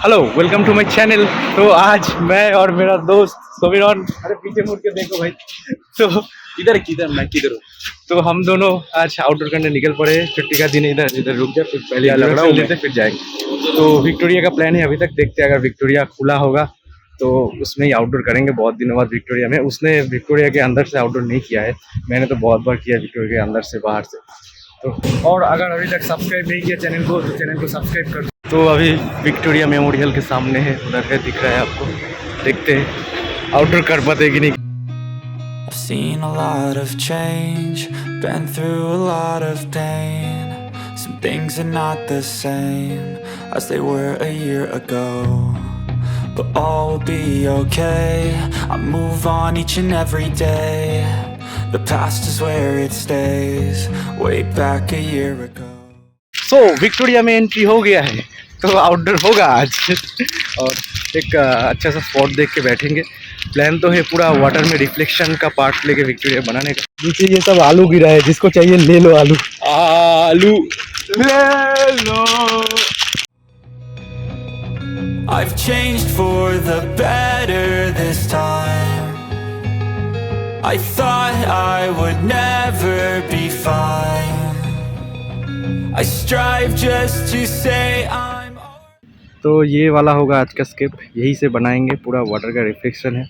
Hello welcome to my channel. तो आज मैं और मेरा दोस्त सोबिरन, अरे पीछे मुड़ के देखो भाई। तो इधर किधर मैं किधर हूँ। तो हम दोनों आज आउटडोर करने निकल पड़े। छुट्टी का दिन, इधर इधर रुक जाए, फिर पहले इंट्रोडक्शन लेते फिर जाएंगे। तो विक्टोरिया का प्लान है, अभी तक देखते हैं। अगर विक्टोरिया खुला होगा तो उसमें ही आउटडोर करेंगे। बहुत दिनों बाद विक्टोरिया में, उसने विक्टोरिया के अंदर से आउटडोर नहीं किया है। मैंने तो बहुत बार किया विक्टोरिया के अंदर से बाहर से। तो और अगर अभी तक सब्सक्राइब नहीं किया चैनल को तो चैनल को सब्सक्राइब कर। तो अभी विक्टोरिया मेमोरियल के सामने है, उधर है, दिख रहा है आपको। देखते हैं आउटडोर कर पाते कि नहीं। I've seen a lot of change, been through a lot of pain. Some things are not the same as they were a year ago, but all will be okay. I move on each and every day. The past is where it stays, way back a year ago. So Victoria में entry हो गया है, तो outdoor होगा आज। और एक अच्छा सा स्पॉट देख के बैठेंगे। प्लान तो है पूरा वाटर में रिफ्लेक्शन का पार्ट लेके विक्टोरिया बनाने का। नीचे ये सब आलू गिरा है, जिसको चाहिए ले लो। आलू आलू ले लो। I've changed for the better this time. I thought I would never be fine. I strive just to say I'm. तो ये वाला होगा आज का स्केप, यही से बनाएंगे। पूरा वाटर का रिफ्लेक्शन है।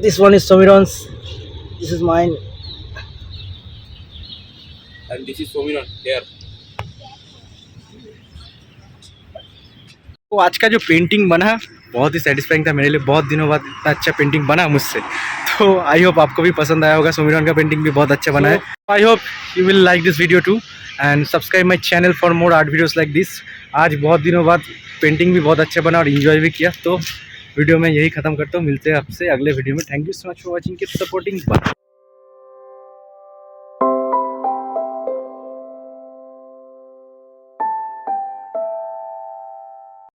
This one is Somiron's. This is mine. And this is Somiron here. तो आज का जो पेंटिंग बना बहुत ही सेटिस्फाइंग था मेरे लिए, बहुत दिनों बाद इतना अच्छा पेंटिंग बना मुझसे। तो आई होप आपको भी पसंद आया होगा, सोमिरन का पेंटिंग भी बहुत अच्छा बना है। I hope you will like this video too and subscribe my channel for more art videos like this. आज बहुत दिनों बाद पेंटिंग भी बहुत अच्छा बना और इन्जॉय भी किया। तो वीडियो में यही ख़त्म करता हूँ, मिलते हैं आपसे अगले वीडियो में। Thank you so much for watching, keep supporting.